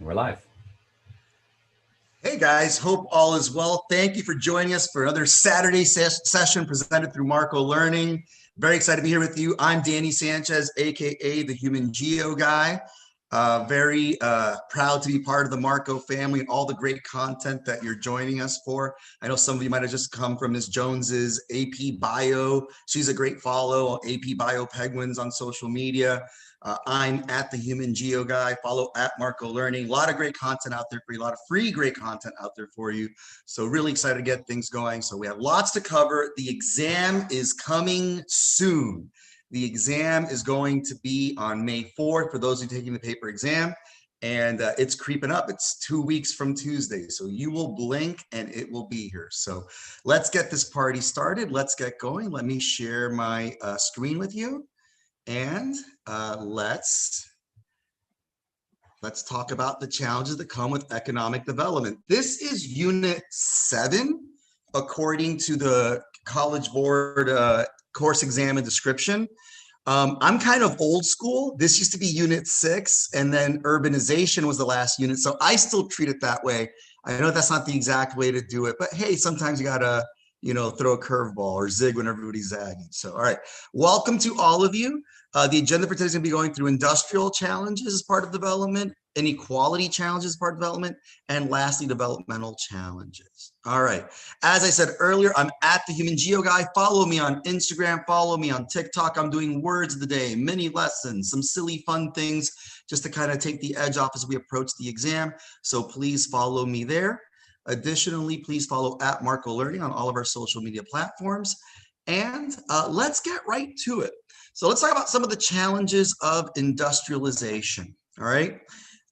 We're live. Hey guys, hope all is well. Thank you for joining us for another Saturday session presented through Marco Learning. Very excited to be here with you. I'm Danny Sanchez, aka the Human Geo Guy. Very proud to be part of the Marco family and all the great content that you're joining us for. I know some of you might have just come from Ms. Jones's AP Bio. She's a great follow, AP Bio Penguins on social media. I'm at the Human Geo Guy. Follow at Marco Learning. A lot of great content out there for you. A lot of free great content out there for you. So really excited to get things going. So we have lots to cover. The exam is coming soon. The exam is going to be on May 4th for those who are taking the paper exam. And it's creeping up. It's 2 weeks from Tuesday. So you will blink and it will be here. So let's get this party started. Let's get going. Let me share my screen with you. And let's talk about the challenges that come with economic development. This is Unit 7, according to the College Board course exam and description. I'm kind of old school. This used to be Unit 6, and then urbanization was the last unit. So I still treat it that way. I know that's not the exact way to do it, but hey, sometimes you gotta, throw a curveball or zig when everybody's zagging. So, all right, welcome to all of you. The agenda for today is going to be going through industrial challenges as part of development, inequality challenges as part of development, and lastly, developmental challenges. All right. As I said earlier, I'm at the Human Geo Guy. Follow me on Instagram. Follow me on TikTok. I'm doing words of the day, mini lessons, some silly fun things just to kind of take the edge off as we approach the exam. So please follow me there. Additionally, please follow at Marco Learning on all of our social media platforms. And let's get right to it. So let's talk about some of the challenges of industrialization, all right?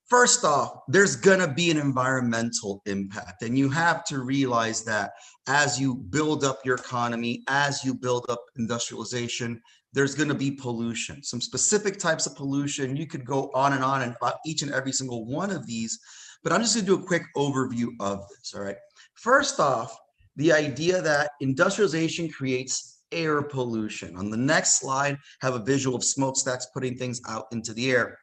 First off, there's gonna be an environmental impact, and you have to realize that as you build up your economy, as you build up industrialization, there's gonna be pollution, some specific types of pollution. You could go on and about each and every single one of these, but I'm just gonna do a quick overview of this, all right? First off, the idea that industrialization creates air pollution. On the next slide, have a visual of smokestacks putting things out into the air.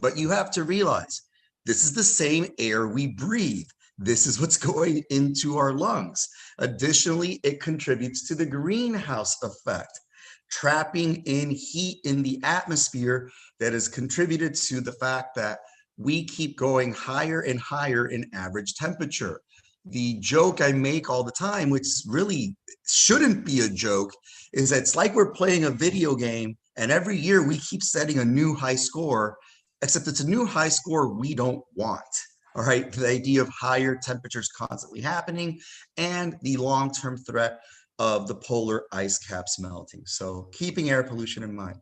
But you have to realize this is the same air we breathe. This is what's going into our lungs. Additionally, it contributes to the greenhouse effect, trapping in heat in the atmosphere that has contributed to the fact that we keep going higher and higher in average temperature. The joke I make all the time, which really shouldn't be a joke, is that it's like we're playing a video game and every year we keep setting a new high score, except it's a new high score we don't want. All right, the idea of higher temperatures constantly happening and the long-term threat of the polar ice caps melting. So keeping air pollution in mind.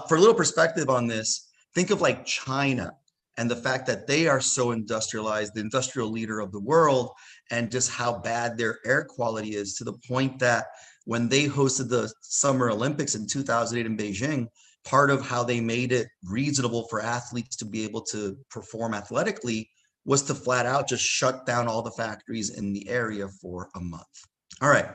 For a little perspective on this, think of like China and the fact that they are so industrialized, the industrial leader of the world, and just how bad their air quality is, to the point that when they hosted the Summer Olympics in 2008 in Beijing, part of how they made it reasonable for athletes to be able to perform athletically was to flat out just shut down all the factories in the area for a month. All right.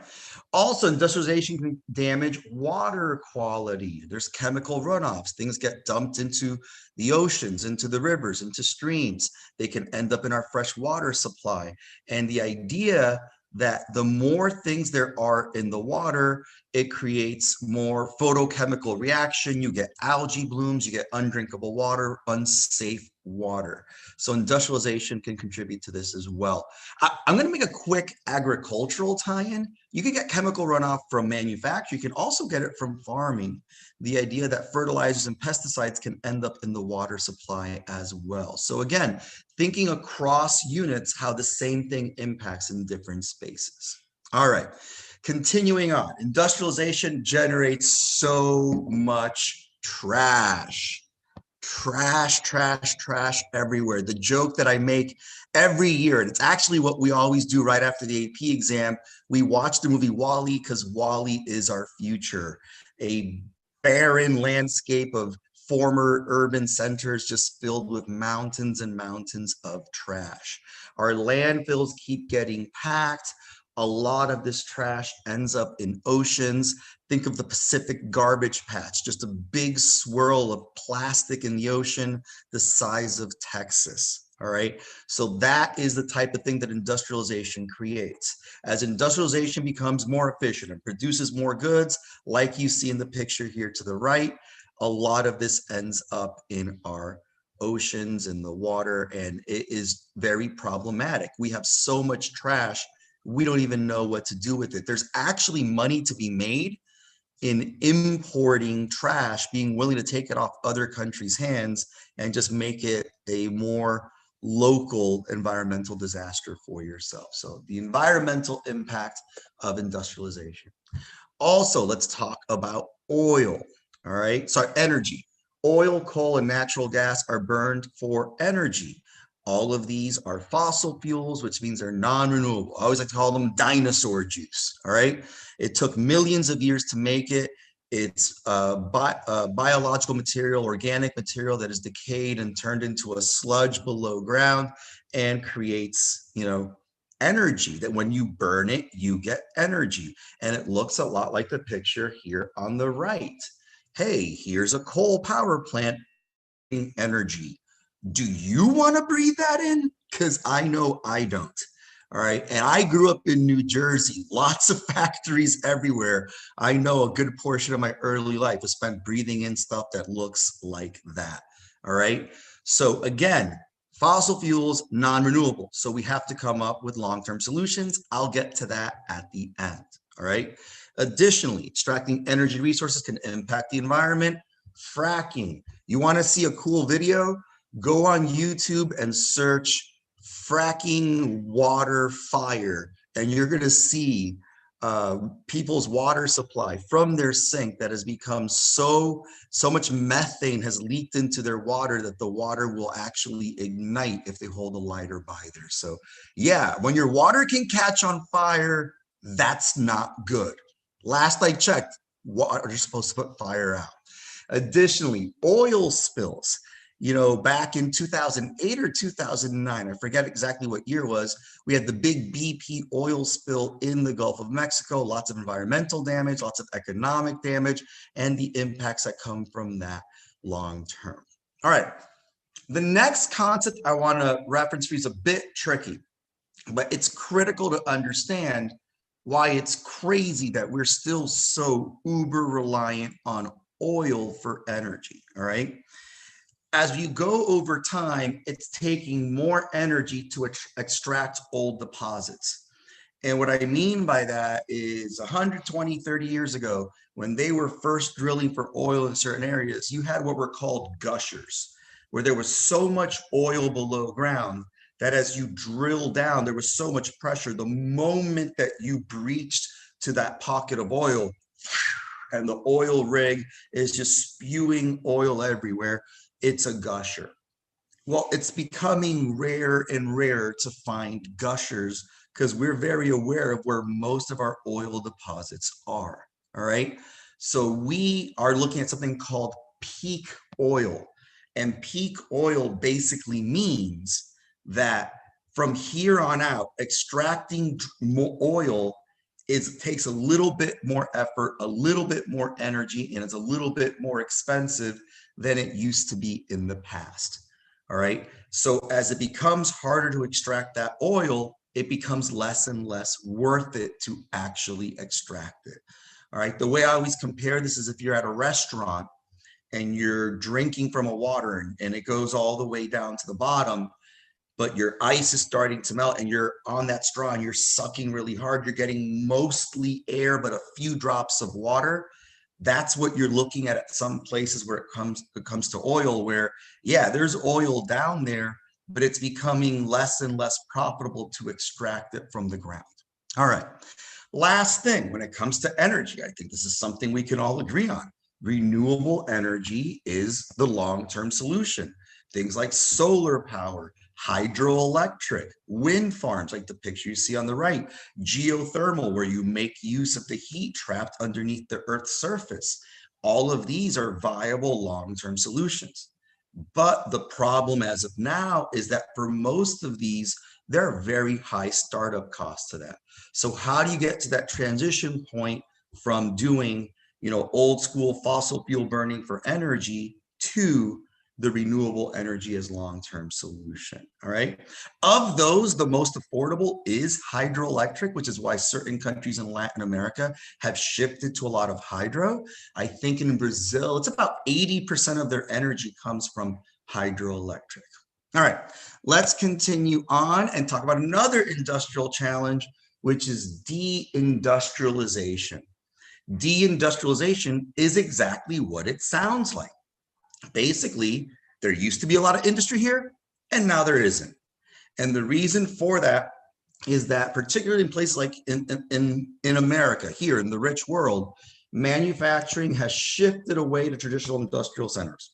Also, industrialization can damage water quality. There's chemical runoffs. Things get dumped into the oceans, into the rivers, into streams. They can end up in our fresh water supply. And the idea that the more things there are in the water, it creates more photochemical reaction. You get algae blooms, you get undrinkable water, unsafe water. So industrialization can contribute to this as well. I'm going to make a quick agricultural tie-in. You can get chemical runoff from manufacturing. You can also get it from farming. The idea that fertilizers and pesticides can end up in the water supply as well. So again, thinking across units, how the same thing impacts in different spaces. All right, continuing on. Industrialization generates so much trash. Trash everywhere. The joke that I make every year, and it's actually what we always do right after the AP exam, we watch the movie WALL-E because WALL-E is our future. A barren landscape of former urban centers just filled with mountains and mountains of trash. Our landfills keep getting packed. A lot of this trash ends up in oceans. Think of the Pacific garbage patch, just a big swirl of plastic in the ocean, the size of Texas. All right. So that is the type of thing that industrialization creates. As industrialization becomes more efficient and produces more goods, like you see in the picture here to the right, a lot of this ends up in our oceans and the water, and it is very problematic. We have so much trash, we don't even know what to do with it. There's actually money to be made in importing trash, being willing to take it off other countries' hands and just make it a more local environmental disaster for yourself. So the environmental impact of industrialization. Also, let's talk about oil. All right. So energy, oil, coal, and natural gas are burned for energy. All of these are fossil fuels, which means they're non-renewable. I always like to call them dinosaur juice. All right. It took millions of years to make it. It's biological material, organic material that is decayed and turned into a sludge below ground and creates, energy, that when you burn it, you get energy. And it looks a lot like the picture here on the right. Hey, here's a coal power plant energy. Do you want to breathe that in? Because I know I don't. All right. And I grew up in New Jersey, lots of factories everywhere. I know a good portion of my early life was spent breathing in stuff that looks like that. All right. So again, fossil fuels, non-renewable. So we have to come up with long-term solutions. I'll get to that at the end. All right. Additionally, extracting energy resources can impact the environment. Fracking. You want to see a cool video? Go on YouTube and search fracking water fire, and you're going to see people's water supply from their sink that has become so much methane has leaked into their water that the water will actually ignite if they hold a lighter by there. So yeah, when your water can catch on fire, that's not good. Last I checked, water is supposed to put fire out. Additionally, oil spills. Back in 2008 or 2009, I forget exactly what year it was, we had the big BP oil spill in the Gulf of Mexico, lots of environmental damage, lots of economic damage, and the impacts that come from that long term. All right. The next concept I want to reference for you is a bit tricky, but it's critical to understand why it's crazy that we're still so uber reliant on oil for energy. All right. As you go over time, it's taking more energy to extract old deposits. And what I mean by that is 120, 30 years ago, when they were first drilling for oil in certain areas, you had what were called gushers, where there was so much oil below ground that as you drill down, there was so much pressure. The moment that you breached to that pocket of oil, and the oil rig is just spewing oil everywhere, it's a gusher. Well, it's becoming rare and rare to find gushers because we're very aware of where most of our oil deposits are. All right. So we are looking at something called peak oil. And peak oil basically means that from here on out, extracting more oil takes a little bit more effort, a little bit more energy, and it's a little bit more expensive than it used to be in the past. All right. So as it becomes harder to extract that oil, it becomes less and less worth it to actually extract it. All right. The way I always compare this is if you're at a restaurant and you're drinking from a water and it goes all the way down to the bottom, but your ice is starting to melt and you're on that straw and you're sucking really hard, you're getting mostly air, but a few drops of water. That's what you're looking at some places where it comes to oil, where, yeah, there's oil down there, but it's becoming less and less profitable to extract it from the ground. All right. Last thing, when it comes to energy, I think this is something we can all agree on. Renewable energy is the long-term solution. Things like solar power, hydroelectric, wind farms like the picture you see on the right, geothermal, where you make use of the heat trapped underneath the Earth's surface. All of these are viable long-term solutions. But the problem as of now is that for most of these, there are very high startup costs to that. So how do you get to that transition point from doing, old school fossil fuel burning for energy to the renewable energy as long-term solution? All right. Of those, the most affordable is hydroelectric, which is why certain countries in Latin America have shifted to a lot of hydro. I think in Brazil, it's about 80% of their energy comes from hydroelectric. All right, let's continue on and talk about another industrial challenge, which is deindustrialization. Deindustrialization is exactly what it sounds like. Basically, there used to be a lot of industry here, and now there isn't. And the reason for that is that particularly in places like in America, here in the rich world, manufacturing has shifted away to traditional industrial centers.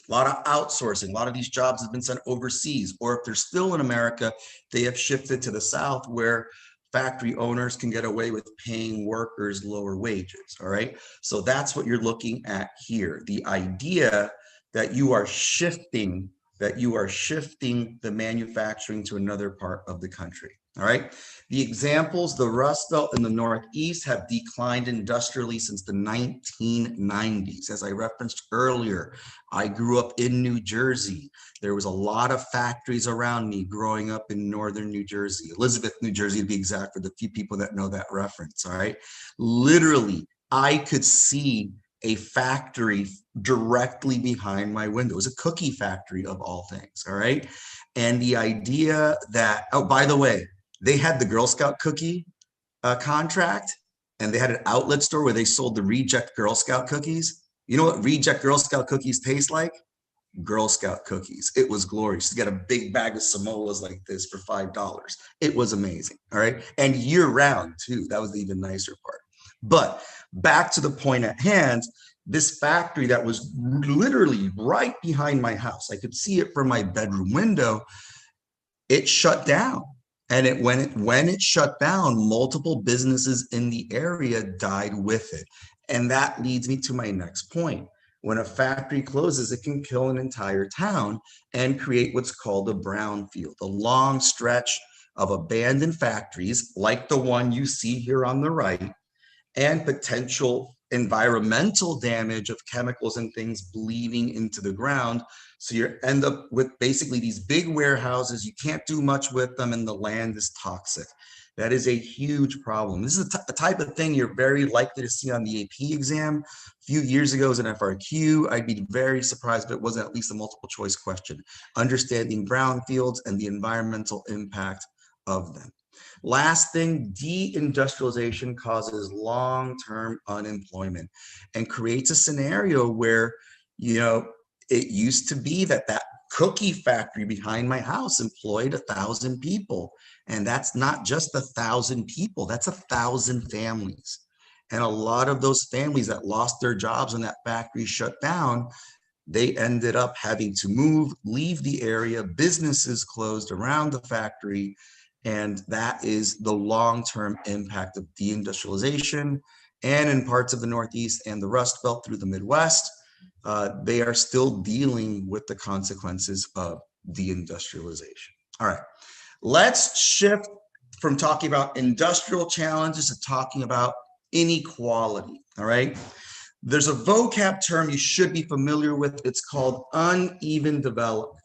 A lot of outsourcing, a lot of these jobs have been sent overseas, or if they're still in America, they have shifted to the South where factory owners can get away with paying workers lower wages, all right? So that's what you're looking at here. The idea that you are shifting the manufacturing to another part of the country. All right. The examples, the Rust Belt in the Northeast have declined industrially since the 1990s. As I referenced earlier, I grew up in New Jersey. There was a lot of factories around me growing up in northern New Jersey, Elizabeth, New Jersey, to be exact, for the few people that know that reference. All right. Literally, I could see a factory directly behind my window. It was a cookie factory of all things. All right. And the idea that, oh, by the way, they had the Girl Scout cookie contract, and they had an outlet store where they sold the reject Girl Scout cookies. You know what reject Girl Scout cookies taste like? Girl Scout cookies. It was glorious. You get a big bag of Samoas like this for $5. It was amazing. All right. And year round too. That was the even nicer part. But back to the point at hand, this factory that was literally right behind my house, I could see it from my bedroom window, it shut down. And when it shut down, multiple businesses in the area died with it. And that leads me to my next point. When a factory closes, it can kill an entire town and create what's called a brownfield, a long stretch of abandoned factories like the one you see here on the right, and potential environmental damage of chemicals and things bleeding into the ground. So you end up with basically these big warehouses. You can't do much with them, and the land is toxic. That is a huge problem. This is a type of thing you're very likely to see on the AP exam. A few years ago as an FRQ, I'd be very surprised if it wasn't at least a multiple choice question. Understanding brownfields and the environmental impact of them. Last thing, deindustrialization causes long-term unemployment and creates a scenario where, it used to be that cookie factory behind my house employed 1,000 people. And that's not just 1,000 people, that's 1,000 families. And a lot of those families that lost their jobs when that factory shut down, they ended up having to move, leave the area, businesses closed around the factory. And that is the long-term impact of deindustrialization. And in parts of the Northeast and the Rust Belt through the Midwest, they are still dealing with the consequences of deindustrialization. All right, let's shift from talking about industrial challenges to talking about inequality. All right, there's a vocab term you should be familiar with. It's called uneven development.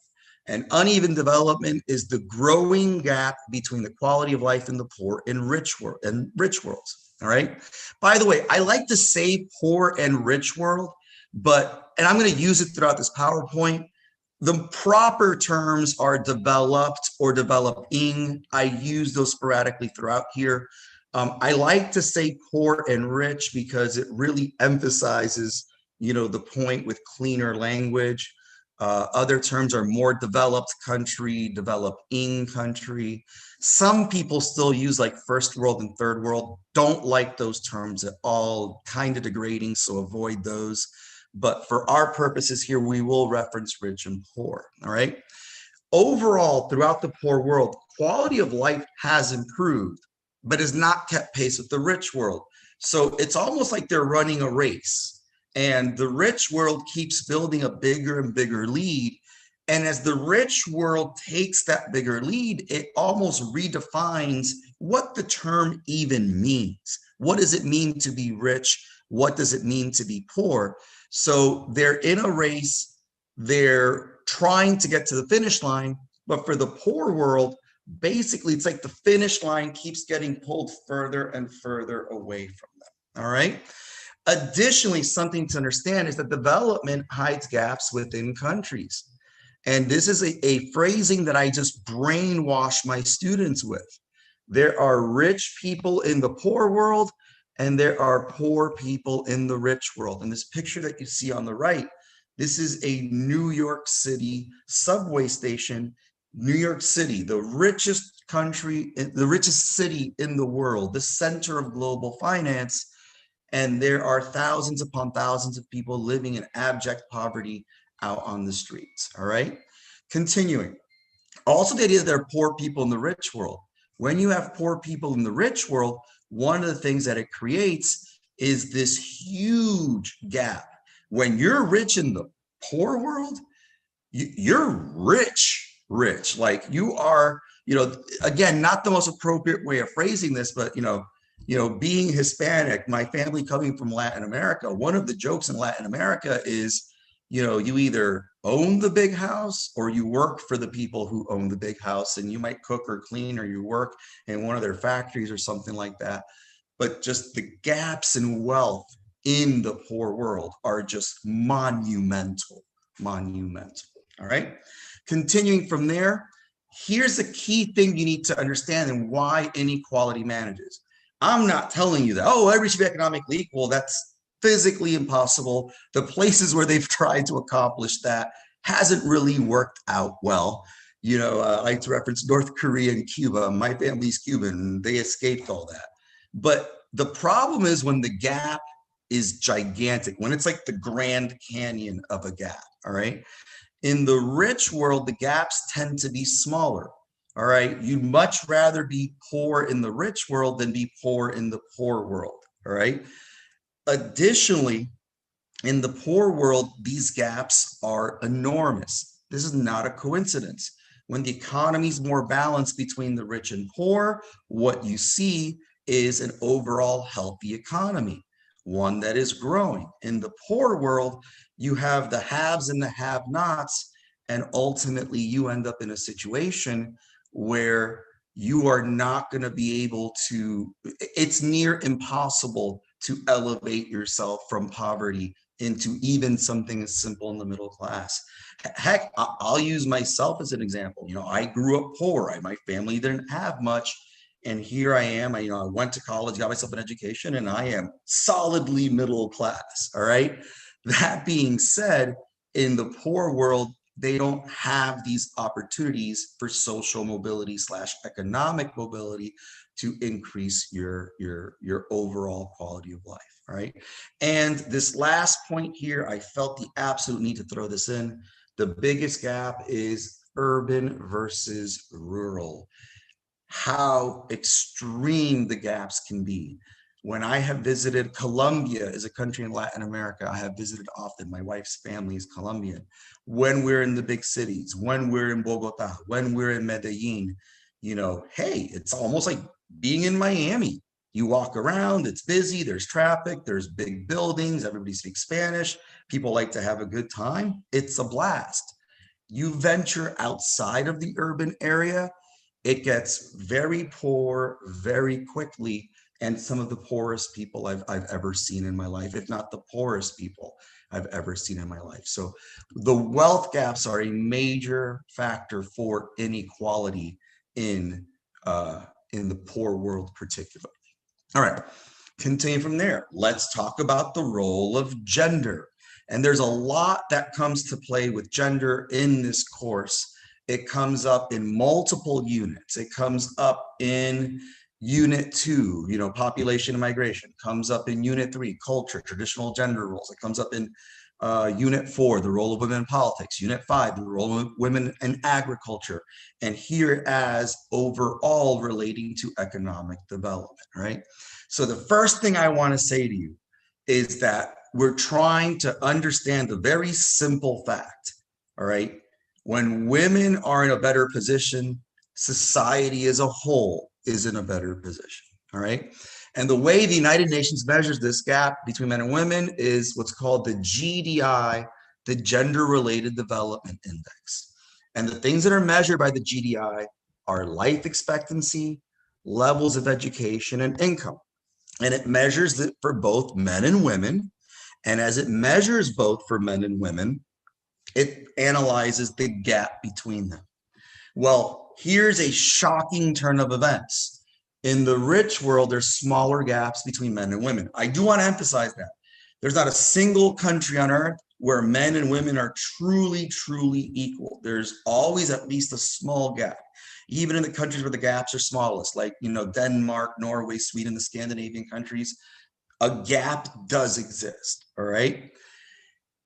And uneven development is the growing gap between the quality of life in the poor and rich worlds. All right. By the way, I like to say poor and rich world, and I'm going to use it throughout this PowerPoint. The proper terms are developed or developing. I use those sporadically throughout here. I like to say poor and rich because it really emphasizes, the point with cleaner language. Other terms are more developed country, developing country. Some people still use like first world and third world. Don't like those terms at all, kind of degrading, so avoid those. But for our purposes here, we will reference rich and poor, all right? Overall, throughout the poor world, quality of life has improved, but has not kept pace with the rich world. So it's almost like they're running a race. And the rich world keeps building a bigger and bigger lead. And as the rich world takes that bigger lead, it almost redefines what the term even means. What does it mean to be rich? What does it mean to be poor? So they're in a race, they're trying to get to the finish line, but for the poor world, basically it's like the finish line keeps getting pulled further and further away from them. All right. Additionally, something to understand is that development hides gaps within countries. And this is a phrasing that I just brainwash my students with. There are rich people in the poor world, and there are poor people in the rich world. And this picture that you see on the right, this is a New York City subway station. New York City, the richest country, the richest city in the world, the center of global finance. And there are thousands upon thousands of people living in abject poverty out on the streets. All right. Continuing. Also, the idea that there are poor people in the rich world. When you have poor people in the rich world, one of the things that it creates is this huge gap. When you're rich in the poor world, you're rich. Like you are, again, not the most appropriate way of phrasing this, but being Hispanic, my family coming from Latin America, one of the jokes in Latin America is, you either own the big house or you work for the people who own the big house, and you might cook or clean or you work in one of their factories or something like that. But just the gaps in wealth in the poor world are just monumental. All right. Continuing from there, here's a key thing you need to understand and why inequality manages. I'm not telling you that, everybody should be economically equal. That's physically impossible. The places where they've tried to accomplish that hasn't really worked out well. I like to reference North Korea and Cuba. My family's Cuban. They escaped all that. But the problem is when the gap is gigantic, when it's like the Grand Canyon of a gap, all right? In the rich world, the gaps tend to be smaller. All right. You'd much rather be poor in the rich world than be poor in the poor world. All right. Additionally, in the poor world, these gaps are enormous. This is not a coincidence. When the economy is more balanced between the rich and poor, what you see is an overall healthy economy, one that is growing. In the poor world, you have the haves and the have-nots, and ultimately you end up in a situation where you are not going to be able to, it's near impossible to elevate yourself from poverty into even something as simple in the middle class. Heck, I'll use myself as an example. I grew up poor. My family didn't have much. And here I am. I went to college, got myself an education, and I am solidly middle class. All right. That being said, in the poor world, they don't have these opportunities for social mobility / economic mobility to increase your overall quality of life. All right. And this last point here, I felt the absolute need to throw this in. The biggest gap is urban versus rural. How extreme the gaps can be. When I have visited, Colombia is a country in Latin America I have visited often. My wife's family is Colombian. When we're in the big cities, when we're in Bogota, when we're in Medellin, hey, it's almost like being in Miami. You walk around, it's busy, there's traffic, there's big buildings, everybody speaks Spanish, people like to have a good time. It's a blast. You venture outside of the urban area, it gets very poor very quickly, and some of the poorest people I've ever seen in my life, if not the poorest people I've ever seen in my life. So the wealth gaps are a major factor for inequality in the poor world particularly. All right, continue from there. Let's talk about the role of gender. And there's a lot that comes to play with gender in this course. It comes up in multiple units. It comes up in Unit 2, population and migration. Comes up in Unit 3, culture, traditional gender roles. It comes up in Unit 4, the role of women in politics. Unit 5, the role of women in agriculture. And here as overall relating to economic development, right? So the first thing I want to say to you is that we're trying to understand the very simple fact, all right? When women are in a better position, society as a whole is in a better position, all right? And the way the United Nations measures this gap between men and women is what's called the GDI, the Gender Related Development Index. And the things that are measured by the GDI are life expectancy, levels of education, and income. And it measures it for both men and women. And as it measures both for men and women, it analyzes the gap between them. Well, here's a shocking turn of events. In the rich world, there's smaller gaps between men and women. I do want to emphasize that. There's not a single country on earth where men and women are truly, truly equal. There's always at least a small gap. Even in the countries where the gaps are smallest, like Denmark, Norway, Sweden, the Scandinavian countries, a gap does exist, all right?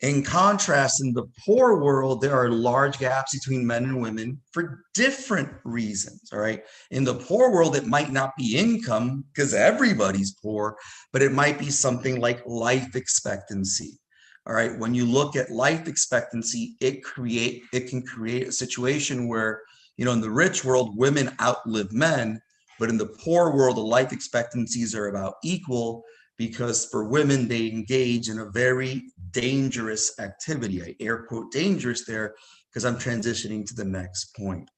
In contrast, in the poor world, there are large gaps between men and women for different reasons, all right? In the poor world, it might not be income because everybody's poor, but it might be something like life expectancy, all right? When you look at life expectancy, it can create a situation where, in the rich world, women outlive men, but in the poor world, the life expectancies are about equal, because for women, they engage in a very dangerous activity. I air quote dangerous there because I'm transitioning to the next point.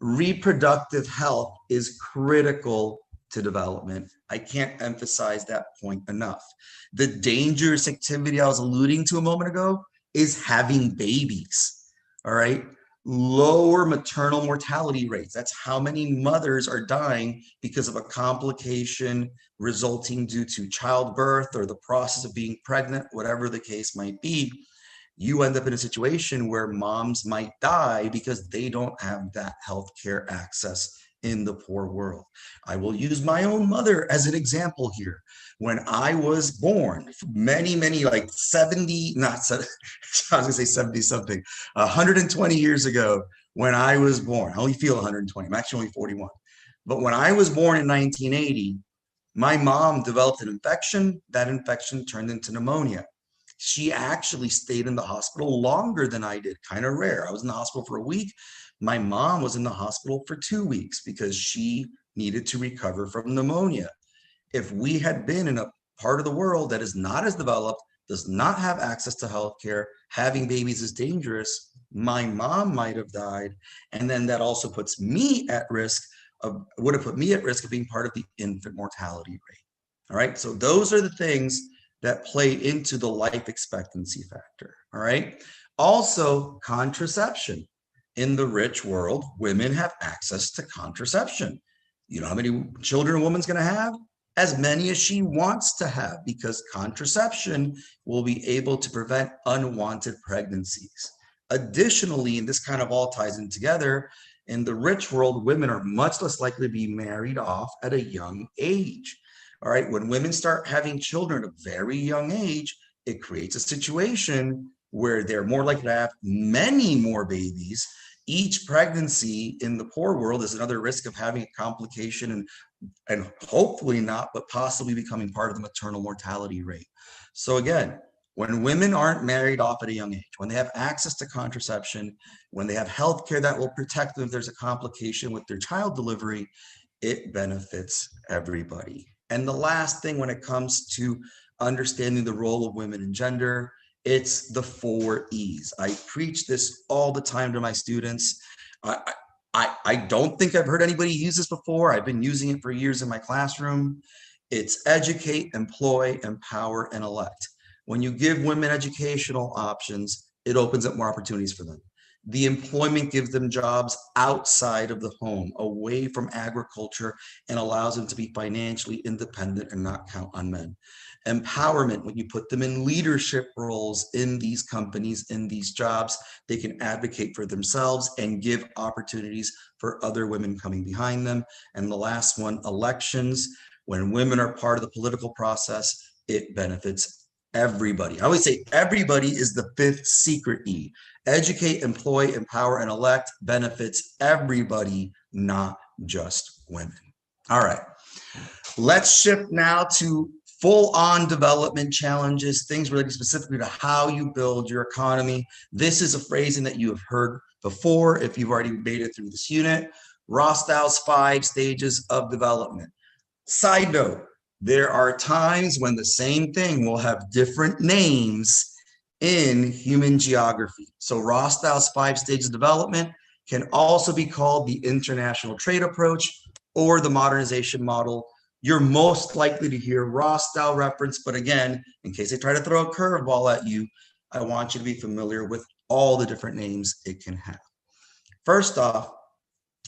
Reproductive health is critical to development. I can't emphasize that point enough. The dangerous activity I was alluding to a moment ago is having babies, all right? Lower maternal mortality rates. That's how many mothers are dying because of a complication resulting due to childbirth or the process of being pregnant, whatever the case might be. You end up in a situation where moms might die because they don't have that healthcare access in the poor world. I will use my own mother as an example here. When I was born, many, like 70, not 70, I was gonna say 70 something, 120 years ago, when I was born, I only feel 120, I'm actually only 41. But when I was born in 1980, my mom developed an infection. That infection turned into pneumonia. She actually stayed in the hospital longer than I did, kind of rare. I was in the hospital for a week. My mom was in the hospital for 2 weeks because she needed to recover from pneumonia. If we had been in a part of the world that is not as developed, does not have access to healthcare, having babies is dangerous, my mom might have died. And then that also puts me at risk would have put me at risk of being part of the infant mortality rate. All right. So those are the things that play into the life expectancy factor. All right. Also, contraception. In the rich world, women have access to contraception. You know how many children a woman's going to have? As many as she wants to have, because contraception will be able to prevent unwanted pregnancies. Additionally, and this kind of all ties in together, in the rich world, women are much less likely to be married off at a young age. All right, when women start having children at a very young age, it creates a situation where they're more likely to have many more babies. Each pregnancy in the poor world is another risk of having a complication and hopefully not, but possibly becoming part of the maternal mortality rate. So again, when women aren't married off at a young age, when they have access to contraception, when they have healthcare that will protect them if there's a complication with their child delivery, it benefits everybody. And the last thing when it comes to understanding the role of women and gender, it's the 4 E's. I preach this all the time to my students. I don't think I've heard anybody use this before. I've been using it for years in my classroom. It's educate, employ, empower, and elect. When you give women educational options, it opens up more opportunities for them. The employment gives them jobs outside of the home, away from agriculture, and allows them to be financially independent and not count on men. Empowerment, when you put them in leadership roles in these companies, in these jobs, they can advocate for themselves and give opportunities for other women coming behind them. And the last one, elections. When women are part of the political process, it benefits everybody. I always say everybody is the 5th secret E. Educate, employ, empower, and elect benefits everybody, not just women. All right. Let's shift now to full-on development challenges, things related specifically to how you build your economy. This is a phrasing that you have heard before if you've already made it through this unit. Rostow's 5 stages of development. Side note, there are times when the same thing will have different names in human geography. So Rostow's 5 stages of development can also be called the international trade approach or the modernization model. You're most likely to hear Rostow reference, but again, in case they try to throw a curveball at you, I want you to be familiar with all the different names it can have. First off,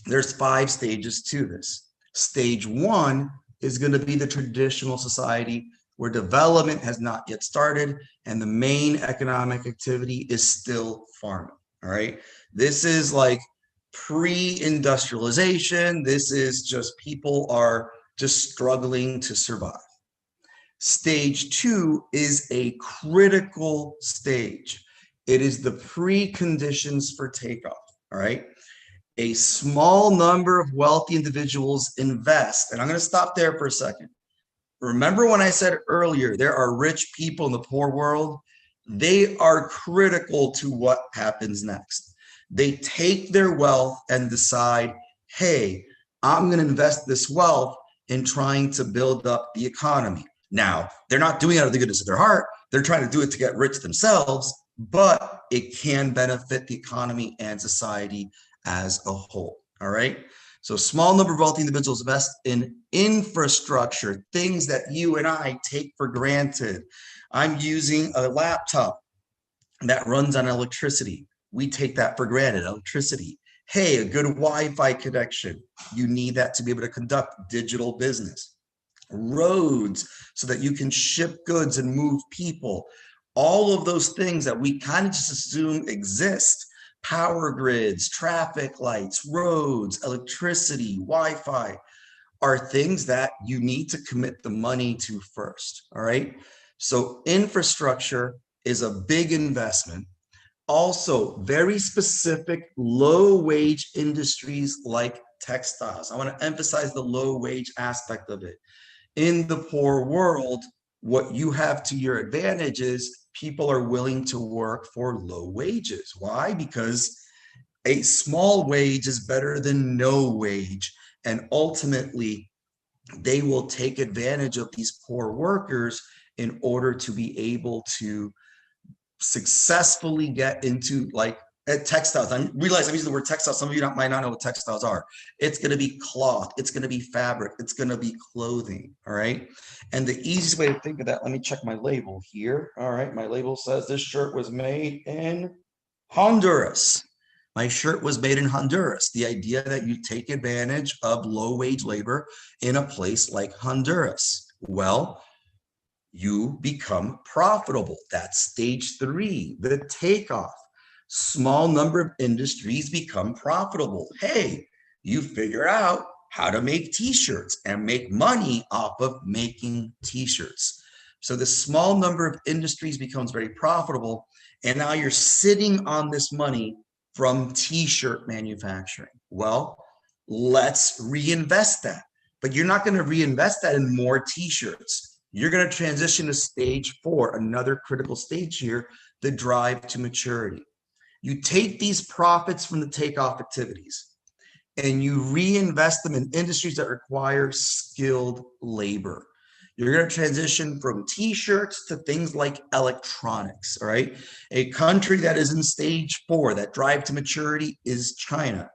there's 5 stages to this. Stage 1 is going to be the traditional society where development has not yet started and the main economic activity is still farming. All right. This is like pre-industrialization. This is just people are just struggling to survive. Stage 2 is a critical stage. It is the preconditions for takeoff. All right. A small number of wealthy individuals invest. And I'm going to stop there for a second. Remember when I said earlier, there are rich people in the poor world? They are critical to what happens next. They take their wealth and decide, hey, I'm going to invest this wealth in trying to build up the economy. Now, they're not doing it out of the goodness of their heart. They're trying to do it to get rich themselves, but it can benefit the economy and society as a whole. All right. So small number of wealthy individuals invest in infrastructure, things that you and I take for granted. I'm using a laptop that runs on electricity. We take that for granted, electricity. Hey, a good Wi-Fi connection. You need that to be able to conduct digital business. Roads so that you can ship goods and move people. All of those things that we kind of just assume exist. Power grids, traffic lights, roads, electricity, Wi-Fi are things that you need to commit the money to first. All right. So infrastructure is a big investment. Also, very specific low wage industries like textiles. I want to emphasize the low wage aspect of it. In the poor world, what you have to your advantage is people are willing to work for low wages. Why? Because a small wage is better than no wage. And ultimately, they will take advantage of these poor workers in order to be able to successfully get into like textiles. I realize I'm using the word textiles. Some of you might not know what textiles are. It's going to be cloth. It's going to be fabric. It's going to be clothing. All right. And the easiest way to think of that, let me check my label here. All right. My label says this shirt was made in Honduras. My shirt was made in Honduras. The idea that you take advantage of low wage labor in a place like Honduras. Well, you become profitable. That's stage 3, the takeoff. Small number of industries become profitable. Hey, you figure out how to make t-shirts and make money off of making t-shirts. So the small number of industries becomes very profitable. And now you're sitting on this money from t-shirt manufacturing. Well, let's reinvest that. But you're not going to reinvest that in more t-shirts. You're going to transition to stage 4, another critical stage here, the drive to maturity. You take these profits from the takeoff activities and you reinvest them in industries that require skilled labor. You're going to transition from t-shirts to things like electronics, all right? A country that is in stage 4, that drive to maturity, is China.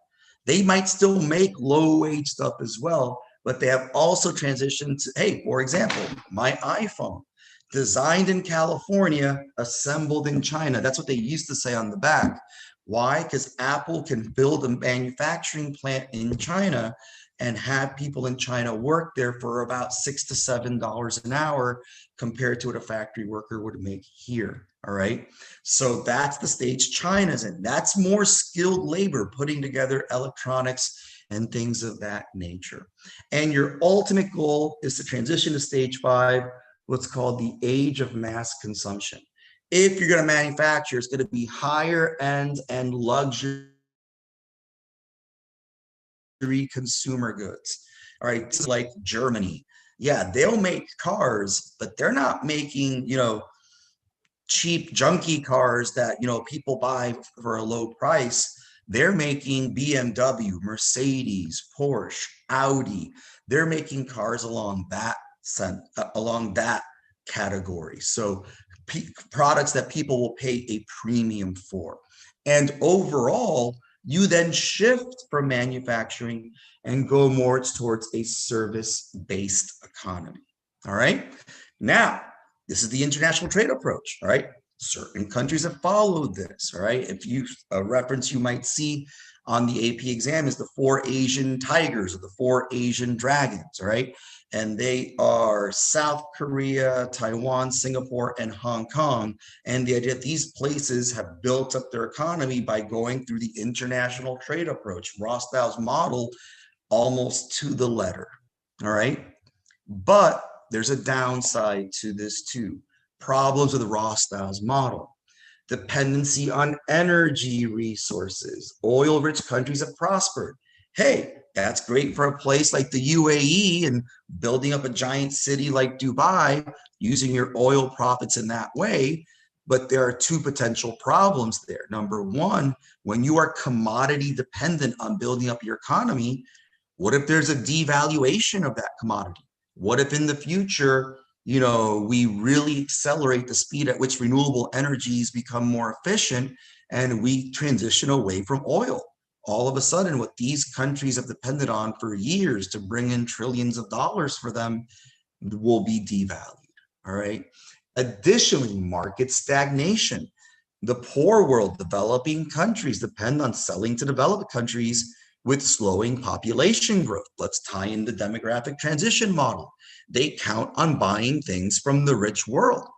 They might still make low wage stuff as well, but they have also transitioned to, hey, for example, my iPhone, designed in California, assembled in China. That's what they used to say on the back. Why? Because Apple can build a manufacturing plant in China and have people in China work there for about $6 to $7 an hour compared to what a factory worker would make here. All right. So that's the stage China's in. That's more skilled labor, putting together electronics and things of that nature. And your ultimate goal is to transition to stage 5, what's called the age of mass consumption. If you're going to manufacture, it's going to be higher end and luxury consumer goods. All right, this is like Germany, Yeah, they'll make cars, but they're not making, cheap junky cars that, people buy for a low price. They're making BMW, Mercedes, Porsche, Audi. They're making cars along that category. So products that people will pay a premium for. And overall, you then shift from manufacturing and go more towards a service-based economy. All right. Now, this is the international trade approach. All right. Certain countries have followed this. All right. If you a reference you might see on the AP exam is the four Asian tigers or the four Asian dragons. All right. And they are South Korea, Taiwan, Singapore, and Hong Kong. And the idea that these places have built up their economy by going through the international trade approach, Rostow's model, almost to the letter. All right. But there's a downside to this too. Problems with Rostow's model. Dependency on energy resources. Oil-rich countries have prospered. Hey, that's great for a place like the UAE and building up a giant city like Dubai, using your oil profits in that way. But there are two potential problems there. Number one, when you are commodity dependent on building up your economy, what if there's a devaluation of that commodity? What if in the future, we really accelerate the speed at which renewable energies become more efficient and we transition away from oil? All of a sudden, what these countries have depended on for years to bring in trillions of dollars for them will be devalued. All right. Additionally, market stagnation. The poor world, developing countries depend on selling to developed countries with slowing population growth. Let's tie in the demographic transition model. They count on buying things from the rich world.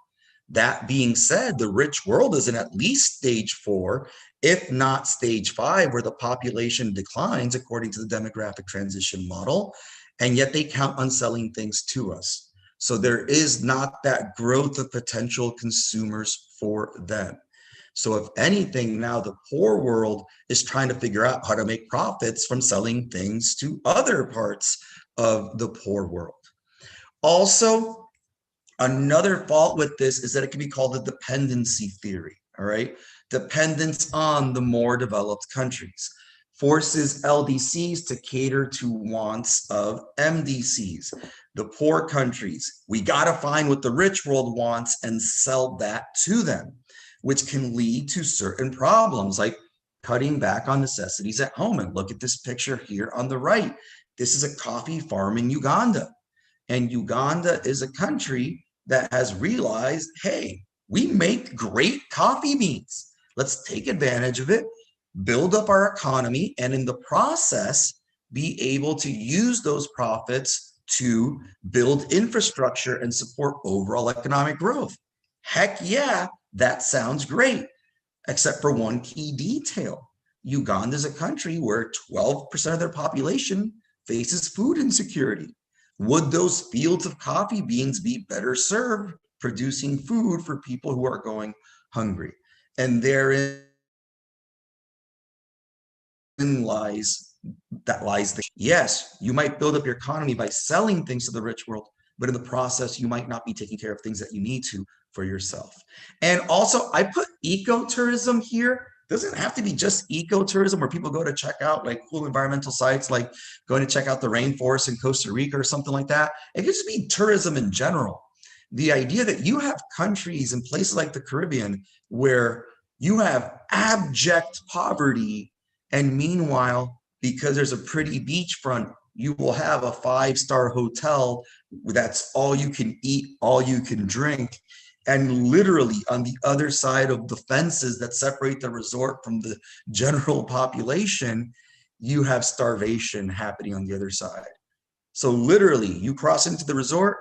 That being said, the rich world is in at least stage 4, if not stage 5, where the population declines according to the demographic transition model, and yet they count on selling things to us. So there is not that growth of potential consumers for them. So if anything, now the poor world is trying to figure out how to make profits from selling things to other parts of the poor world. Also, another fault with this is that it can be called a dependency theory, all right? Dependence on the more developed countries forces LDCs to cater to wants of MDCs. The poor countries, we got to find what the rich world wants and sell that to them, which can lead to certain problems like cutting back on necessities at home. And look at this picture here on the right. This is a coffee farm in Uganda. And Uganda is a country that has realized, hey, we make great coffee beans. Let's take advantage of it, build up our economy, and in the process, be able to use those profits to build infrastructure and support overall economic growth. Heck yeah, that sounds great, except for one key detail. Uganda is a country where 12% of their population faces food insecurity. Would those fields of coffee beans be better served producing food for people who are going hungry? And therein lies the yes, you might build up your economy by selling things to the rich world, but in the process, you might not be taking care of things that you need to for yourself. And also, I put ecotourism here. Doesn't have to be just ecotourism where people go to check out like cool environmental sites, like going to check out the rainforest in Costa Rica or something like that. It could just be tourism in general. The idea that you have countries and places like the Caribbean where you have abject poverty, and meanwhile, because there's a pretty beachfront, you will have a 5-star hotel that's all you can eat, all you can drink. And literally on the other side of the fences that separate the resort from the general population, you have starvation happening on the other side. So literally, you cross into the resort,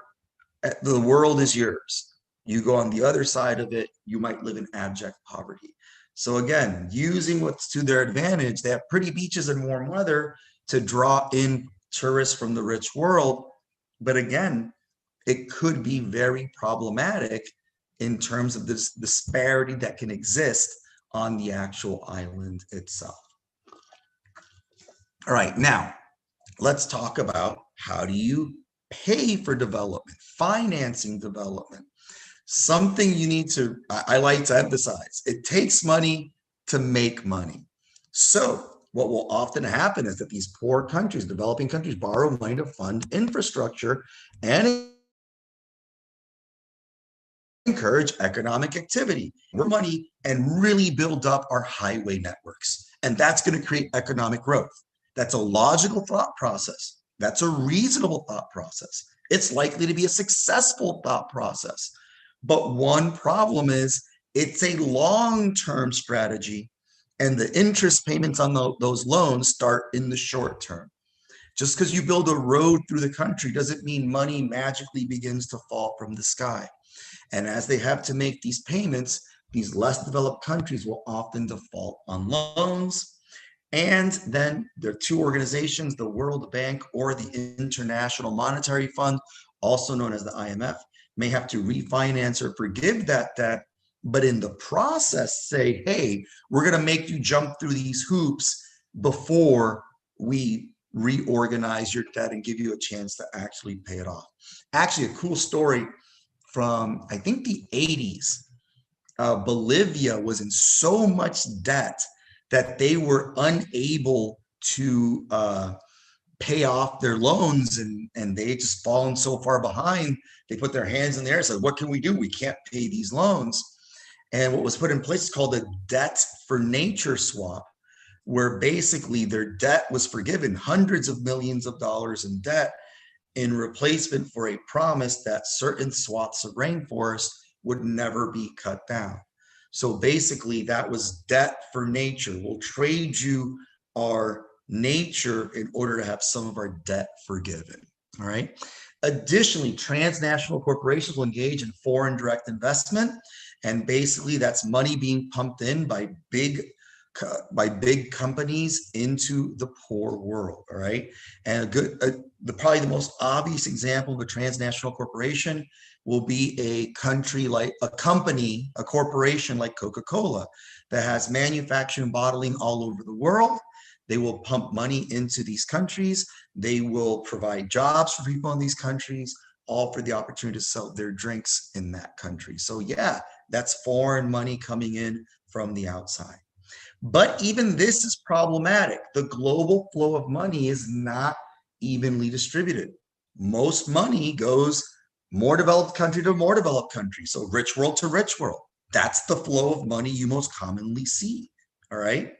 the world is yours. You go on the other side of it, you might live in abject poverty. So again, using what's to their advantage, they have pretty beaches and warm weather to draw in tourists from the rich world. But again, it could be very problematic in terms of this disparity that can exist on the actual island itself. All right, now let's talk about how do you pay for development, financing development. Something you need to, I like to emphasize, it takes money to make money. So what will often happen is that these poor countries, developing countries, borrow money to fund infrastructure and encourage economic activity, more money, and really build up our highway networks. And that's going to create economic growth. That's a logical thought process. That's a reasonable thought process. It's likely to be a successful thought process. But one problem is it's a long-term strategy, and the interest payments on those loans start in the short term. Just because you build a road through the country doesn't mean money magically begins to fall from the sky. And as they have to make these payments, these less developed countries will often default on loans. And then there are two organizations, the World Bank or the International Monetary Fund, also known as the IMF, may have to refinance or forgive that debt, but in the process say, hey, we're going to make you jump through these hoops before we reorganize your debt and give you a chance to actually pay it off. Actually, a cool story from, I think, the 80s. Bolivia was in so much debt that they were unable to pay off their loans, and they just fallen so far behind. They put their hands in the air and said, what can we do? We can't pay these loans. And what was put in place is called a debt for nature swap, where basically their debt was forgiven, hundreds of millions of dollars in debt, in replacement for a promise that certain swaths of rainforest would never be cut down. So basically that was debt for nature. We'll trade you our nature in order to have some of our debt forgiven, all right? Additionally, transnational corporations will engage in foreign direct investment, and basically that's money being pumped in by big companies into the poor world, all right? And probably the most obvious example of a transnational corporation will be a corporation like Coca-Cola that has manufacturing and bottling all over the world. They will pump money into these countries. They will provide jobs for people in these countries, all for the opportunity to sell their drinks in that country. So yeah, that's foreign money coming in from the outside. But even this is problematic. The global flow of money is not evenly distributed. Most money goes more developed country to more developed country. So rich world to rich world. That's the flow of money you most commonly see. All right.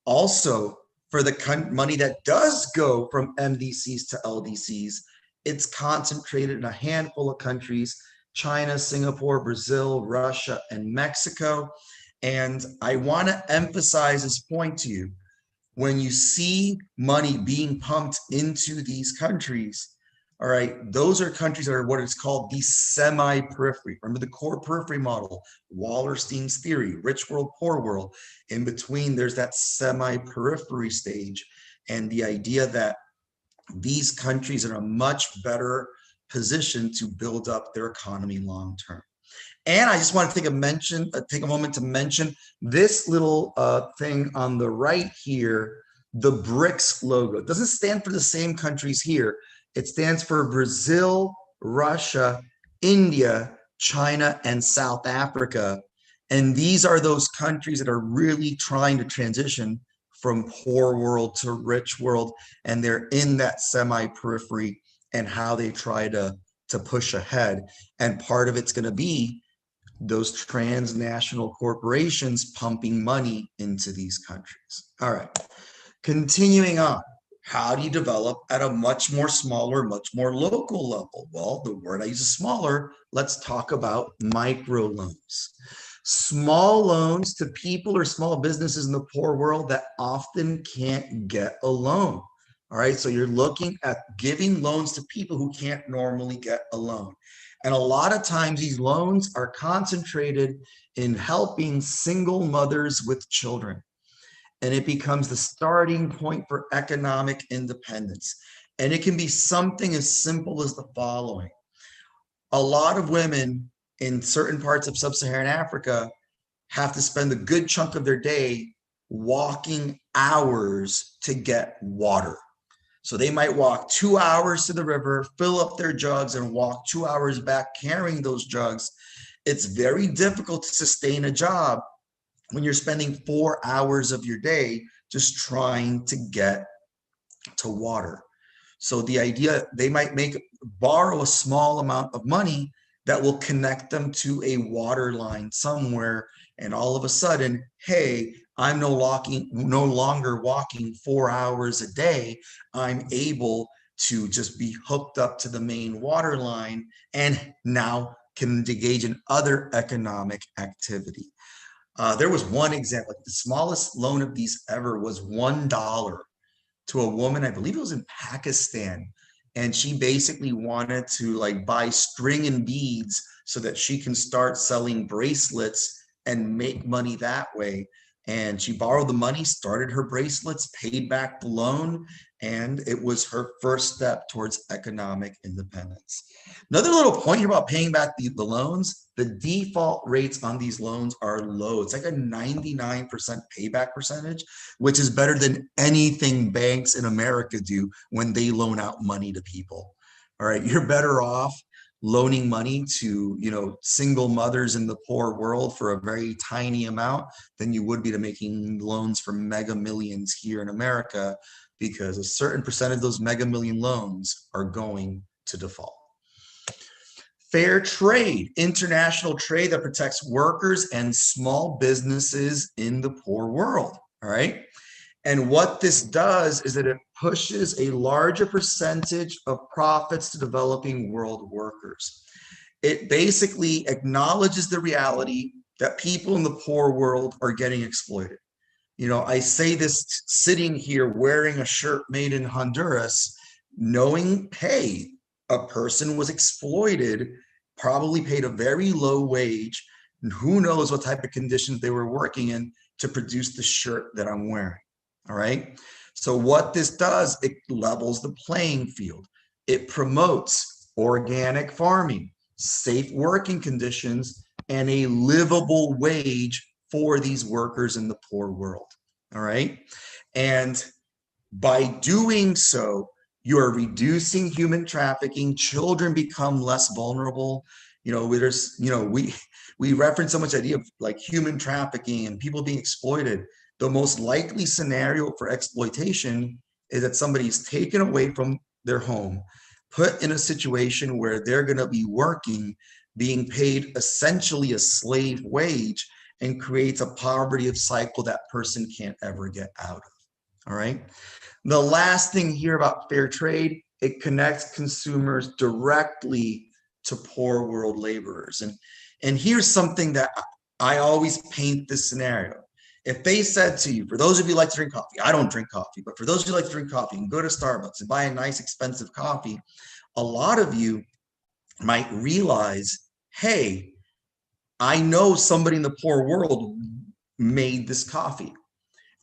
Also, for the money that does go from MDCs to LDCs, it's concentrated in a handful of countries: China, Singapore, Brazil, Russia, and Mexico. And I want to emphasize this point to you. When you see money being pumped into these countries, all right, those are countries that are what is called the semi-periphery. Remember the core periphery model, Wallerstein's theory, rich world, poor world. In between, there's that semi-periphery stage, and the idea that these countries are in a much better position to build up their economy long term. And I just want to take a moment to mention this little thing on the right here, the BRICS logo. It doesn't stand for the same countries here. It stands for Brazil, Russia, India, China, and South Africa. And these are those countries that are really trying to transition from poor world to rich world. And they're in that semi-periphery and how they try to push ahead. And part of it's going to be those transnational corporations pumping money into these countries. All right, continuing on. How do you develop at a much more smaller, much more local level? Well, the word I use is smaller. Let's talk about microloans. Small loans to people or small businesses in the poor world that often can't get a loan. All right, so you're looking at giving loans to people who can't normally get a loan. And a lot of times these loans are concentrated in helping single mothers with children. And it becomes the starting point for economic independence. And it can be something as simple as the following. A lot of women in certain parts of sub-Saharan Africa have to spend a good chunk of their day walking hours to get water. So they might walk 2 hours to the river, fill up their jugs, and walk 2 hours back carrying those jugs. It's very difficult to sustain a job when you're spending 4 hours of your day just trying to get to water. So the idea, they might borrow a small amount of money that will connect them to a water line somewhere. And all of a sudden, hey, I'm no longer walking 4 hours a day. I'm able to just be hooked up to the main water line and now can engage in other economic activity. There was one example, the smallest loan of these ever was $1 to a woman, I believe it was in Pakistan. And she basically wanted to like buy string and beads so that she can start selling bracelets and make money that way. And she borrowed the money, started her bracelets, paid back the loan, and it was her first step towards economic independence. Another little point here about paying back the loans, the default rates on these loans are low. It's like a 99% payback percentage, which is better than anything banks in America do when they loan out money to people. All right, you're better off loaning money to, single mothers in the poor world for a very tiny amount than you would be to making loans for mega millions here in America, because a certain percent of those mega million loans are going to default. Fair trade, international trade that protects workers and small businesses in the poor world, all right? And what this does is that it pushes a larger percentage of profits to developing world workers. It basically acknowledges the reality that people in the poor world are getting exploited. I say this sitting here wearing a shirt made in Honduras, knowing, hey, a person was exploited, probably paid a very low wage, and who knows what type of conditions they were working in to produce the shirt that I'm wearing. All right. So what this does, it levels the playing field. It promotes organic farming, safe working conditions, and a livable wage for these workers in the poor world. All right. And by doing so, you are reducing human trafficking. Children become less vulnerable. We reference so much idea of like human trafficking and people being exploited. The most likely scenario for exploitation is that somebody's taken away from their home, put in a situation where they're going to be working, being paid essentially a slave wage, and creates a poverty of cycle that person can't ever get out of. All right. The last thing here about fair trade, it connects consumers directly to poor world laborers. And here's something that I always paint this scenario. If they said to you, for those of you who like to drink coffee, I don't drink coffee, but for those of you who like to drink coffee and go to Starbucks and buy a nice expensive coffee, a lot of you might realize, hey, I know somebody in the poor world made this coffee.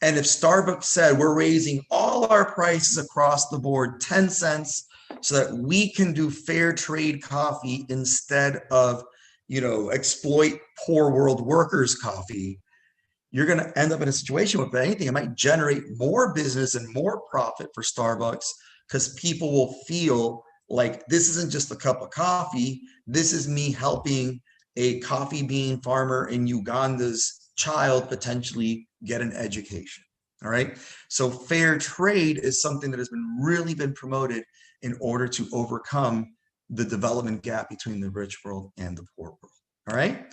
And if Starbucks said, we're raising all our prices across the board 10 cents so that we can do fair trade coffee instead of, exploit poor world workers coffee, you're going to end up in a situation where, if anything, it might generate more business and more profit for Starbucks, because people will feel like this isn't just a cup of coffee. This is me helping a coffee bean farmer in Uganda's child potentially get an education. All right. So fair trade is something that has really been promoted in order to overcome the development gap between the rich world and the poor world. All right.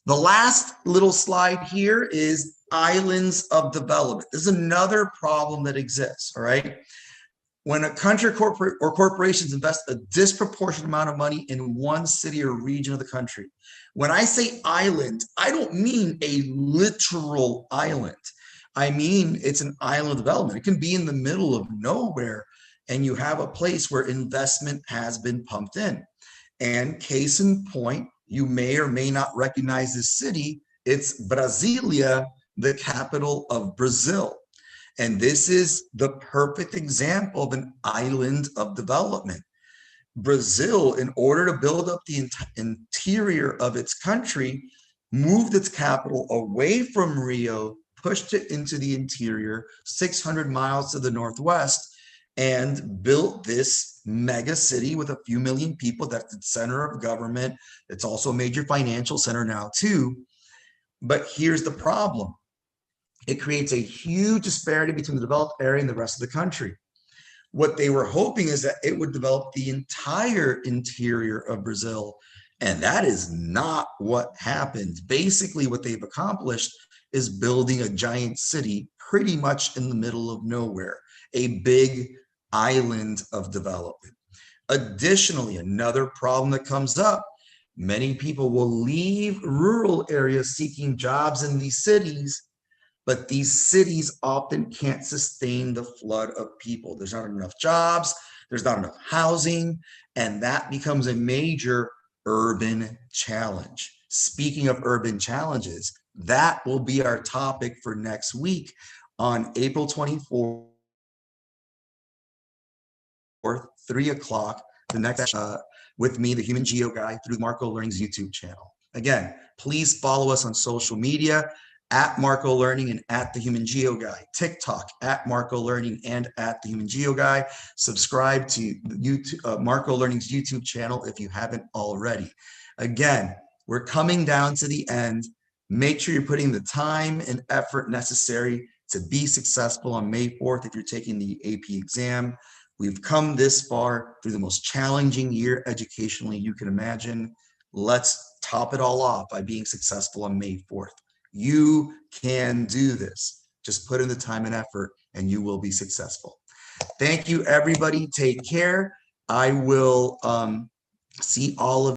The last little slide here is islands of development. This is another problem that exists. All right. When a country or corporations invest a disproportionate amount of money in one city or region of the country, when I say island, I don't mean a literal island. I mean, it's an island of development. It can be in the middle of nowhere, and you have a place where investment has been pumped in. And case in point, you may or may not recognize this city. It's Brasilia, the capital of Brazil. And this is the perfect example of an island of development. Brazil, in order to build up the interior of its country, moved its capital away from Rio, pushed it into the interior, 600 miles to the northwest, and built this mega city with a few million people. That's the center of government. It's also a major financial center now too. But here's the problem. It creates a huge disparity between the developed area and the rest of the country. What they were hoping is that it would develop the entire interior of Brazil. And that is not what happened. Basically, what they've accomplished is building a giant city pretty much in the middle of nowhere, a big island of development. Additionally, another problem that comes up, many people will leave rural areas seeking jobs in these cities, but these cities often can't sustain the flood of people. There's not enough jobs, there's not enough housing, and that becomes a major urban challenge. Speaking of urban challenges, that will be our topic for next week on April 24th, 3 o'clock, the next with me, the Human Geo Guy, through Marco Learning's YouTube channel. Again, please follow us on social media at Marco Learning and at the Human Geo Guy, TikTok at Marco Learning and at the Human Geo Guy. Subscribe to YouTube, Marco Learning's YouTube channel if you haven't already. Again, we're coming down to the end. Make sure you're putting the time and effort necessary to be successful on May 4th if you're taking the AP exam. We've come this far through the most challenging year educationally you can imagine. Let's top it all off by being successful on May 4th. You can do this. Just put in the time and effort and you will be successful. Thank you, everybody. Take care. I will see all of